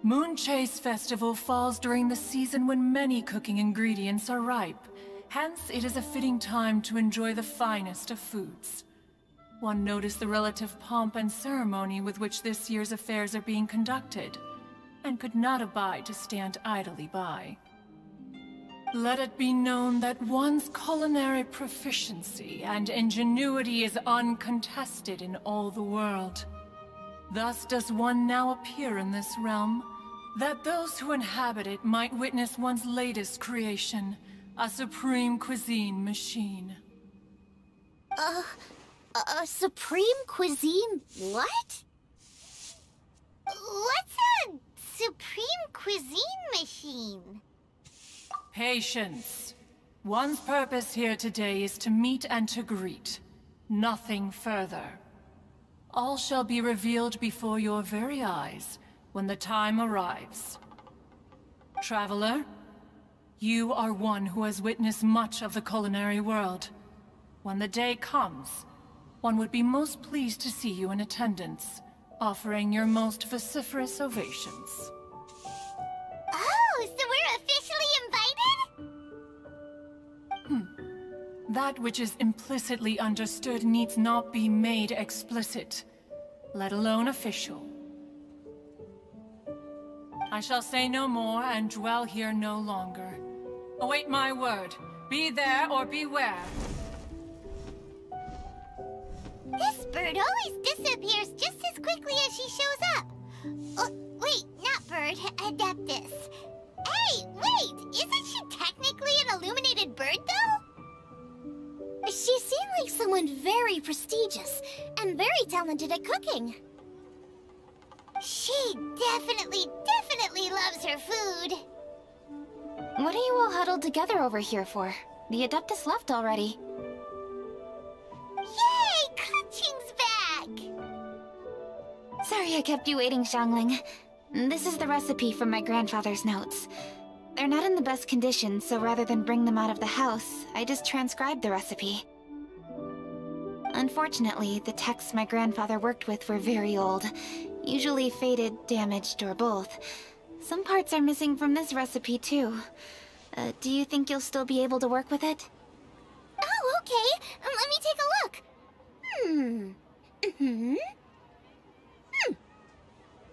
Moon Chase Festival falls during the season when many cooking ingredients are ripe. Hence, it is a fitting time to enjoy the finest of foods. One noticed the relative pomp and ceremony with which this year's affairs are being conducted, and could not abide to stand idly by. Let it be known that one's culinary proficiency and ingenuity is uncontested in all the world. Thus does one now appear in this realm, that those who inhabit it might witness one's latest creation, a supreme cuisine machine. A supreme cuisine what? What's a supreme cuisine machine? Patience. One's purpose here today is to meet and to greet. Nothing further. All shall be revealed before your very eyes when the time arrives. Traveler, You are one who has witnessed much of the culinary world. When the day comes, one would be most pleased to see you in attendance, offering your most vociferous ovations. Oh, so we're officially invited? That which is implicitly understood needs not be made explicit, let alone official. I shall say no more and dwell here no longer. Await my word. Be there or beware. This bird always disappears just as quickly as she shows up. Oh, wait, not bird, Adeptus. Hey, wait, isn't she technically an illuminated bird, though? She seemed like someone very prestigious and very talented at cooking. She definitely loves her food. What are you all huddled together over here for? The Adeptus left already. Yay! Kaching's back! Sorry I kept you waiting, Xiangling. This is the recipe from my grandfather's notes. They're not in the best condition, so rather than bring them out of the house, I just transcribed the recipe. Unfortunately, the texts my grandfather worked with were very old. Usually faded, damaged, or both. Some parts are missing from this recipe, too. Do you think you'll still be able to work with it? Oh, okay. Let me take a look. Give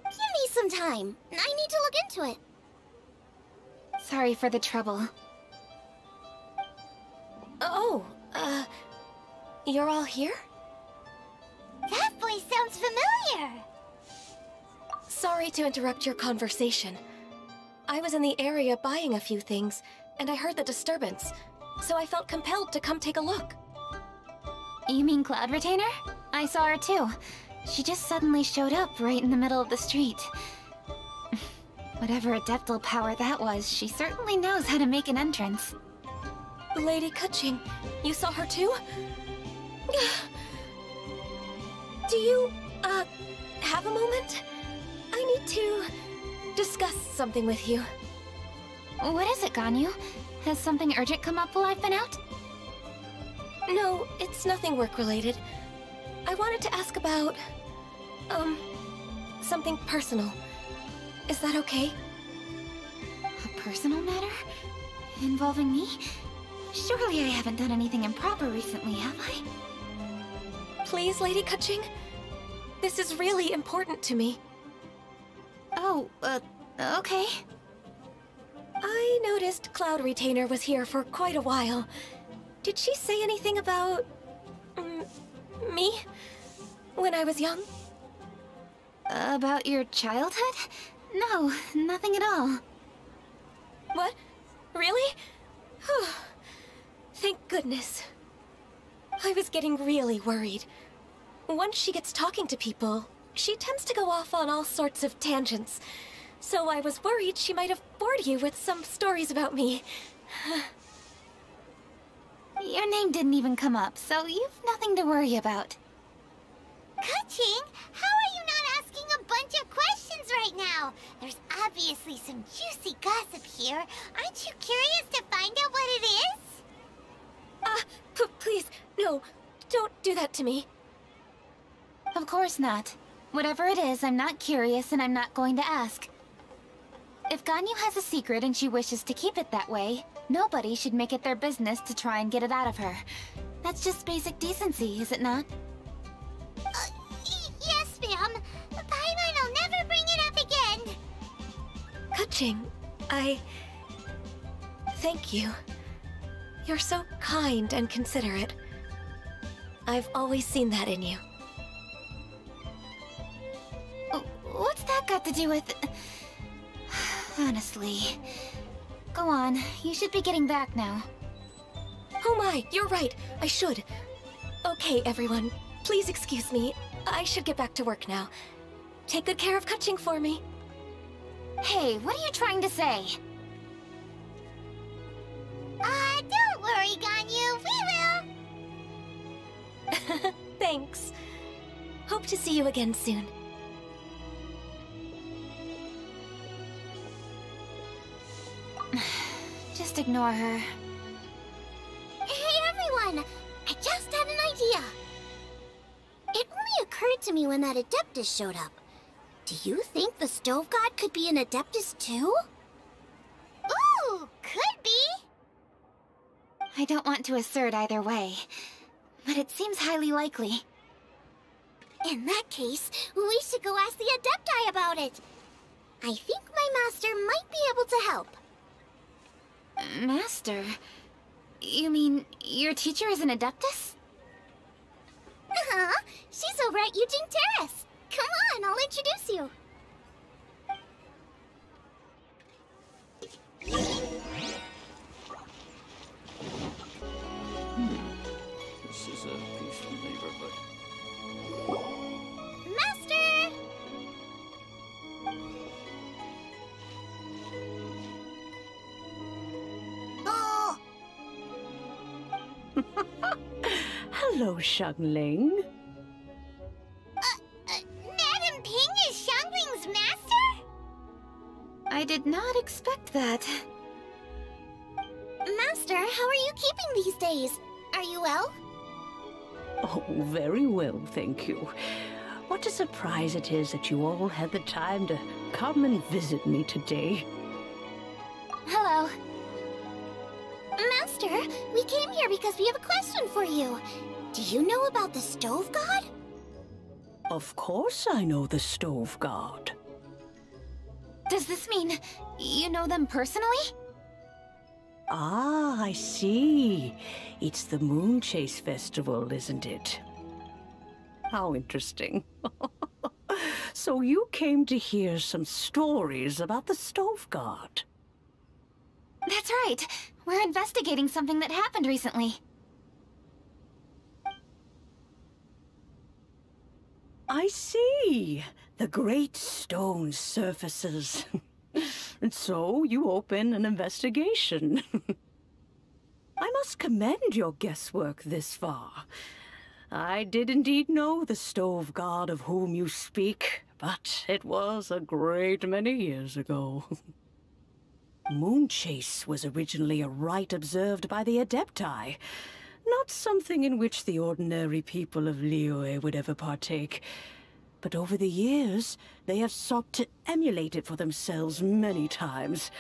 me some time. I need to look into it. Sorry for the trouble. Oh, you're all here? That voice sounds familiar. Sorry to interrupt your conversation. I was in the area buying a few things, and I heard the disturbance, so I felt compelled to come take a look. You mean Cloud Retainer? I saw her too. She just suddenly showed up right in the middle of the street. Whatever adeptal power that was, she certainly knows how to make an entrance. Lady Kaching, you saw her too? Do you, have a moment? I need to discuss something with you. What is it, Ganyu? Has something urgent come up while I've been out? No, it's nothing work-related. I wanted to ask about, something personal. Is that okay? A personal matter? Involving me? Surely I haven't done anything improper recently, have I? Please, Lady Kaching? This is really important to me. Oh, okay. I noticed Cloud Retainer was here for quite a while. Did she say anything about... me? When I was young? About your childhood? No, nothing at all. What? Really? Thank goodness. I was getting really worried. Once she gets talking to people, she tends to go off on all sorts of tangents. So I was worried she might have bored you with some stories about me. Your name didn't even come up, so you've nothing to worry about. Kaching, how are you not asking a bunch of questions right now? There's obviously some juicy gossip here. Aren't you curious to find out what it is? Please, no, don't do that to me. Of course not. Whatever it is, I'm not curious and I'm not going to ask. If Ganyu has a secret and she wishes to keep it that way, nobody should make it their business to try and get it out of her. That's just basic decency, is it not? Yes, ma'am. Paimon will never bring it up again. Kaching, thank you. You're so kind and considerate. I've always seen that in you. What's that got to do with... Honestly... Go on, you should be getting back now. Oh my, you're right, I should. Okay, everyone, please excuse me. I should get back to work now. Take good care of Kaching for me. Hey, what are you trying to say? Don't worry, Ganyu, we will. Thanks. Hope to see you again soon. Just ignore her. Hey everyone! I just had an idea! It only occurred to me when that Adeptus showed up. Do you think the Stove God could be an Adeptus too? Ooh, could be! I don't want to assert either way, but it seems highly likely. In that case, we should go ask the Adepti about it. I think my master might be able to help. Master? You mean your teacher is an Adeptus? Uh-huh. She's over at Yujing Terrasse. Come on, I'll introduce you. This is a peaceful neighborhood. Master! Oh! Hello, Xiangling. Madam Ping is Xiangling's master? I did not expect that. Master, how are you keeping these days? Are you well? Oh, very well, thank you. What a surprise it is that you all had the time to come and visit me today. Hello. Master, we came here because we have a question for you. Do you know about the Stove God? Of course I know the Stove God. Does this mean you know them personally? Ah, I see. It's the Moon Chase Festival, isn't it? How interesting. So you came to hear some stories about the Stove God. That's right. We're investigating something that happened recently. I see. The great stone surfaces. And so you open an investigation. I must commend your guesswork this far. I did indeed know the Stove God of whom you speak, but it was a great many years ago. Moon Chase was originally a rite observed by the Adepti, not something in which the ordinary people of Liyue would ever partake. But over the years, they have sought to emulate it for themselves many times,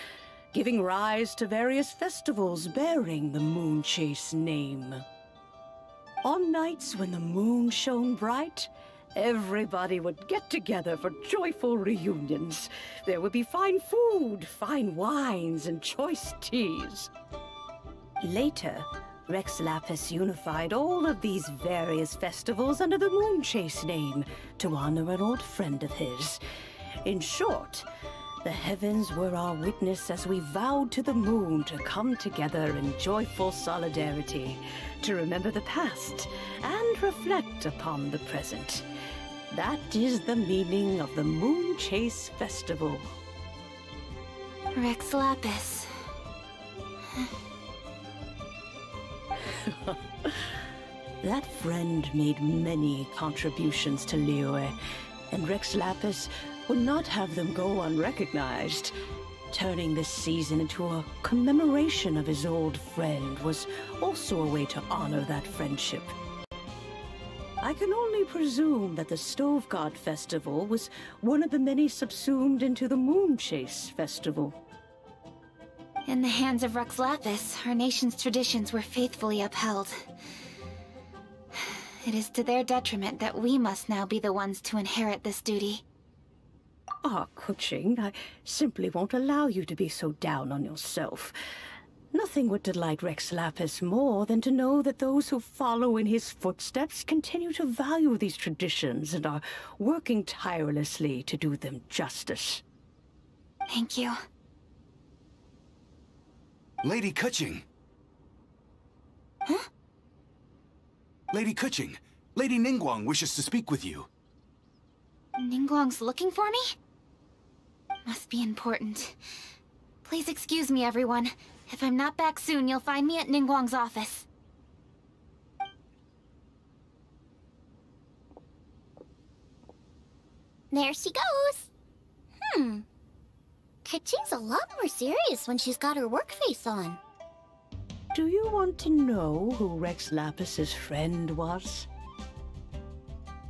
giving rise to various festivals bearing the Moon Chase name. On nights when the moon shone bright, everybody would get together for joyful reunions. There would be fine food, fine wines, and choice teas. Later, Rex Lapis unified all of these various festivals under the Moon Chase name to honor an old friend of his. In short, the heavens were our witness as we vowed to the moon to come together in joyful solidarity, to remember the past and reflect upon the present. That is the meaning of the Moon Chase Festival. Rex Lapis. That friend made many contributions to Liyue, and Rex Lapis would not have them go unrecognized. Turning this season into a commemoration of his old friend was also a way to honor that friendship. I can only presume that the Stove God Festival was one of the many subsumed into the Moon Chase Festival. In the hands of Rex Lapis, our nation's traditions were faithfully upheld. It is to their detriment that we must now be the ones to inherit this duty. Ah, Kuching, I simply won't allow you to be so down on yourself. Nothing would delight Rex Lapis more than to know that those who follow in his footsteps continue to value these traditions and are working tirelessly to do them justice. Thank you. Lady Kuching! Huh? Lady Kuching, Lady Ningguang wishes to speak with you. Ningguang's looking for me? Must be important. Please excuse me, everyone. If I'm not back soon, you'll find me at Ningguang's office. There she goes. Kuching's a lot more serious when she's got her work face on. Do you want to know who Rex Lapis's friend was?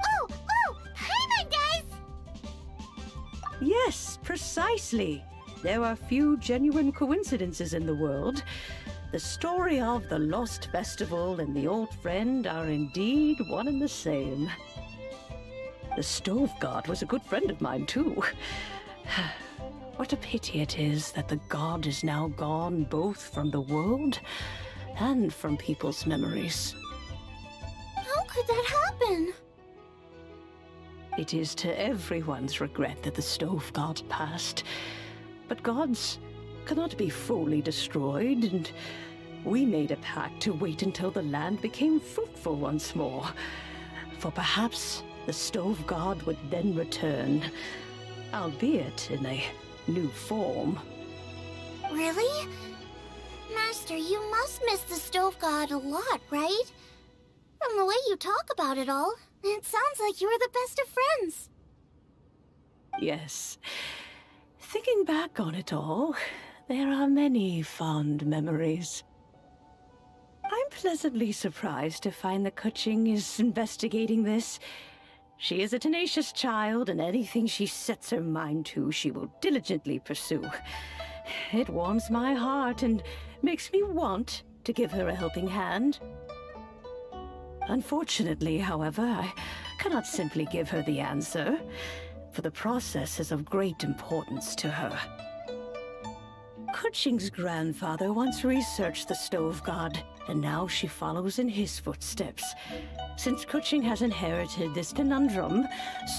Oh, Paimon does! Yes, precisely. There are few genuine coincidences in the world. The story of the Lost Festival and the old friend are indeed one and the same. The Stove God was a good friend of mine, too. What a pity it is that the god is now gone both from the world and from people's memories. How could that happen? It is to everyone's regret that the Stove God passed. But gods cannot be fully destroyed, and we made a pact to wait until the land became fruitful once more. For perhaps the Stove God would then return, albeit in a new form. Really? Master, you must miss the Stove God a lot, right? From the way you talk about it all, it sounds like you were the best of friends. Yes. Thinking back on it all, there are many fond memories. I'm pleasantly surprised to find that Kuching is investigating this. She is a tenacious child, and anything she sets her mind to, she will diligently pursue. It warms my heart and makes me want to give her a helping hand. Unfortunately, however, I cannot simply give her the answer, for the process is of great importance to her. Kuching's grandfather once researched the Stove God, and now she follows in his footsteps. Since Kuching has inherited this conundrum,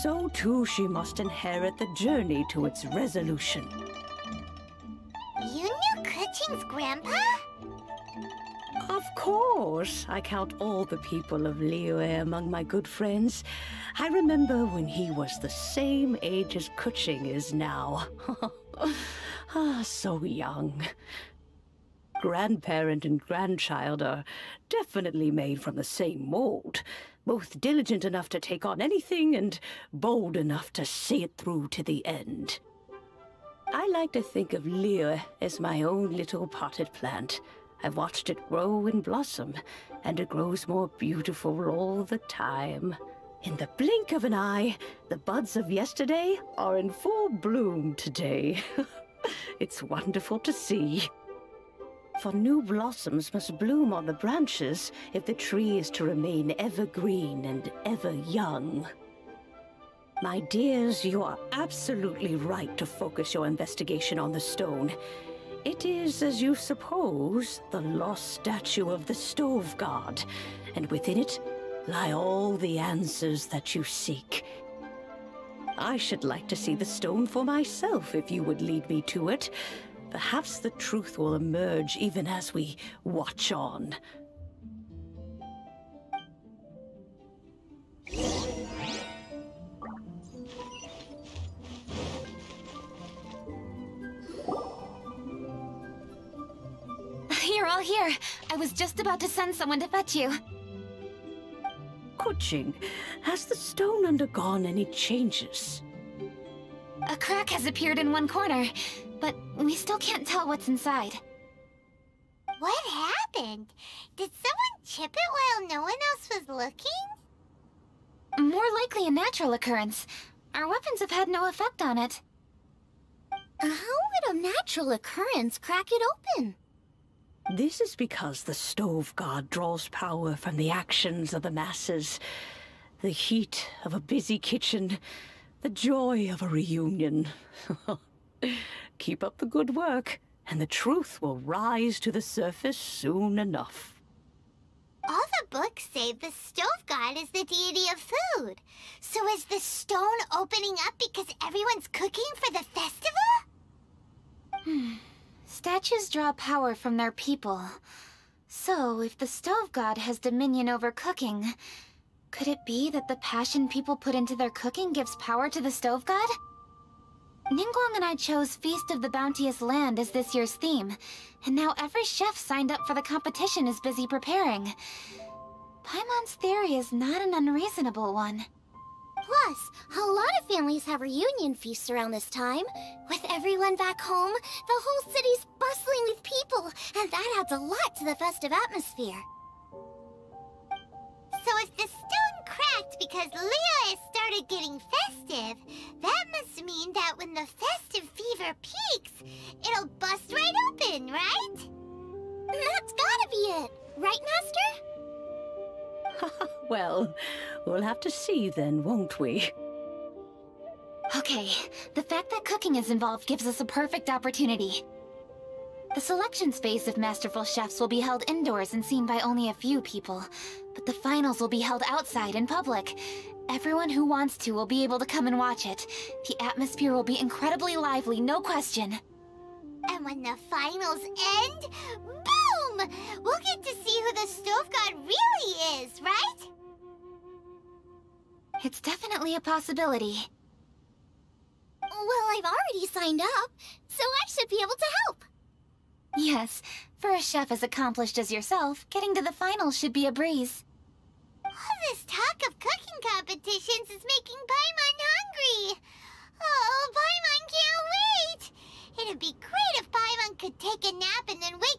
so too she must inherit the journey to its resolution. You knew Kuching's grandpa? Of course. I count all the people of Liyue among my good friends. I remember when he was the same age as Kuching is now. So young. Grandparent and grandchild are definitely made from the same mold. Both diligent enough to take on anything and bold enough to see it through to the end. I like to think of Liyue as my own little potted plant. I've watched it grow and blossom, and it grows more beautiful all the time. In the blink of an eye, the buds of yesterday are in full bloom today. It's wonderful to see. For new blossoms must bloom on the branches if the tree is to remain evergreen and ever young. My dears, you are absolutely right to focus your investigation on the stone. It is, as you suppose, the lost statue of the Stove God, and within it lie all the answers that you seek. I should like to see the stone for myself if you would lead me to it. Perhaps the truth will emerge even as we watch on. You're all here. I was just about to send someone to fetch you. Kuching, has the stone undergone any changes? A crack has appeared in one corner, but we still can't tell what's inside. What happened? Did someone chip it while no one else was looking? More likely a natural occurrence. Our weapons have had no effect on it. How would a natural occurrence crack it open? This is because the Stove God draws power from the actions of the masses. The heat of a busy kitchen, the joy of a reunion. Keep up the good work, and the truth will rise to the surface soon enough. All the books say the Stove God is the deity of food. So is the stone opening up because everyone's cooking for the festival? Statues draw power from their people. So, if the Stove God has dominion over cooking, could it be that the passion people put into their cooking gives power to the Stove God? Ningguang and I chose Feast of the Bounteous Land as this year's theme, and now every chef signed up for the competition is busy preparing. Paimon's theory is not an unreasonable one. Plus, a lot of families have reunion feasts around this time. With everyone back home, the whole city's bustling with people, and that adds a lot to the festive atmosphere. So if the stone cracked because Liyue started getting festive, that must mean that when the festive fever peaks, it'll bust right open, right? That's gotta be it, right, Master? Well, we'll have to see then, won't we? Okay, the fact that cooking is involved gives us a perfect opportunity. The selection phase of masterful chefs will be held indoors and seen by only a few people, but the finals will be held outside in public. Everyone who wants to will be able to come and watch it. The atmosphere will be incredibly lively, no question. And when the finals end, boom! We'll get to see who the stove god really is, right? It's definitely a possibility. Well, I've already signed up, so I should be able to help. Yes, for a chef as accomplished as yourself, getting to the finals should be a breeze. All this talk of cooking competitions is making Paimon hungry. Oh, Paimon can't wait! It'd be great if Paimon could take a nap and then wake